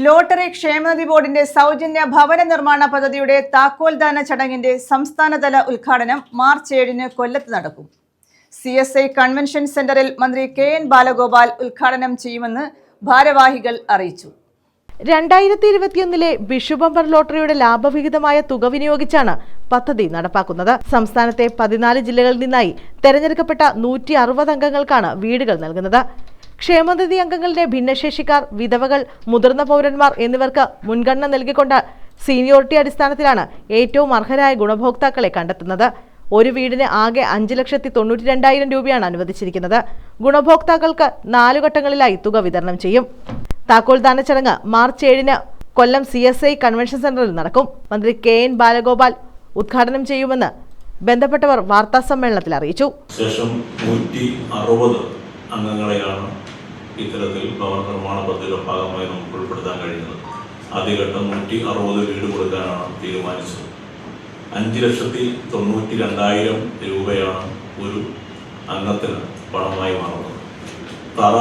Lottery ക്ഷേമനിധി ബോർഡിന്റെ സൗജന്യ ഭവന നിർമ്മാണ പദ്ധതിയുടെ താക്കോൽദാന ചടങ്ങിന്റെ സംസ്ഥാനതല ഉദ്ഘാടനം മാർച്ച് 7 കൊല്ലത്ത് നടക്കും. CSI കൺവെൻഷൻ സെന്ററിൽ മന്ത്രി KN ബാലഗോപാൽ ഉദ്ഘാടനം ചെയ്യുമെന്ന് ഭാരവാഹികൾ അറിയിച്ചു. 2021 വിഷു ബമ്പർ ലോട്ടറിയുടെ ലാഭവിഹിതമായ തുക വിനിയോഗിച്ചാണ് പദ്ധതി നടപ്പാക്കുന്നത്. സംസ്ഥാനത്തെ 14 ജില്ലകളിൽ നിന്നായി തെരഞ്ഞെടുക്കപ്പെട്ട 160 അംഗങ്ങൾക്കാണ് വീടുകൾ നൽകുന്നത്. ക്ഷേമനിധി അംഗങ്ങളുടെ ഭിന്നശേഷിക്കാർ, വിധവകൾ, മുതിർന്ന പൗരന്മാർ എന്നിവർക്ക് മുൻഗണന നൽകിക്കൊണ്ട് സീനിയോറിറ്റി അടിസ്ഥാനത്തിലാണ് ഏറ്റവും അർഹരായ ഗുണഭോക്താക്കളെ കണ്ടെത്തുന്നത്. ഒരു വീടിന് ആകെ 5,92,000 രൂപയാണ് അനുവദിച്ചിരിക്കുന്നത്. ഗുണഭോക്താക്കൾക്ക് 4 ഘട്ടങ്ങളിലായി തുക വിതരണം ചെയ്യും. താക്കോൽദാന ചടങ്ങ് മാർച്ച് 7 കൊല്ലം CSI കൺവെൻഷൻ സെന്ററിൽ നടക്കും. മന്ത്രി KN ബാലഗോപാൽ ഉദ്ഘാടനം ചെയ്യുമെന്ന് ബന്ധപ്പെട്ടവർ വാർത്താ സമ്മേളനത്തിൽ അറിയിച്ചു. ശേഷം 160 അംഗങ്ങളെയാണ് ഇത്തരത്തിൽ ഭവന നിർമ്മാണ പദ്ധതിയുടെ ഭാഗമായി നമുക്ക് ഉൾപ്പെടുത്താൻ കഴിയുന്നത്. ആദ്യഘട്ടം 160 വീട് കൊടുക്കാനാണ് തീരുമാനിച്ചത്. 5,92,000 രൂപയാണ് ഒരു അംഗത്തിന് പണമായി മാറുന്നത്. തറ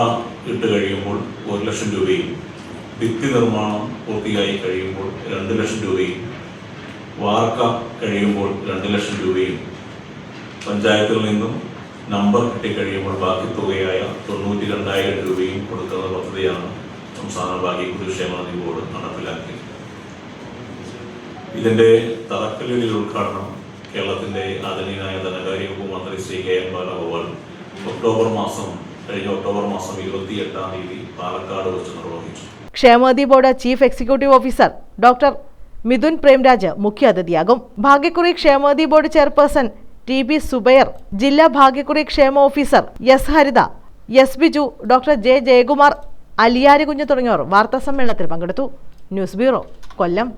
ഇട്ട് കഴിയുമ്പോൾ 1,00,000 രൂപയും, ഭിത്തി നിർമ്മാണം പൂർത്തിയായി കഴിയുമ്പോൾ 2,00,000 രൂപയും, വാർക്ക കഴിയുമ്പോൾ 2,00,000 രൂപയും, പഞ്ചായത്തിൽ നിന്നും നമ്പർ കിട്ടിക്കഴിയുമ്പോൾ ബാക്കി തുകയായ 92,000 രൂപയും കൊടുക്കുന്ന പദ്ധതിയാണ് സംസ്ഥാന ഭാഗ്യക്കുറി ക്ഷേമനിധി ബോർഡ് നടപ്പിലാക്കിയത്. ഇതിന്റെ തറക്കല്ലിടൽ ഉദ്ഘാടനം കേരളത്തിന്റെ ആദരണീയനായ ധനകാര്യ വകുപ്പ് മന്ത്രി ശ്രീ KN ബാലഗോപാൽ കഴിഞ്ഞ ഒക്ടോബർ മാസം 28-ാം തീയതി പാലക്കാട് വെച്ച് നിർവഹിച്ചു. ക്ഷേമനിധി board chief executive officer doctor Mithun Premraj മുഖ്യാതിഥിയാകും. ഭാഗ്യക്കുറി ക്ഷേമനിധി ബോർഡ് ചെയർപേഴ്സൺ TB സുബൈർ, ജില്ലാ ഭാഗ്യക്കുറി ക്ഷേമ officer S Haritha, S Biju, doctor J Jayakumar, Aliyari Kunju തുടങ്ങിയവർ വാർത്താ സമ്മേളനത്തിൽ പങ്കെടുത്തു. ന്യൂസ് ബ്യൂറോ, കൊല്ലം.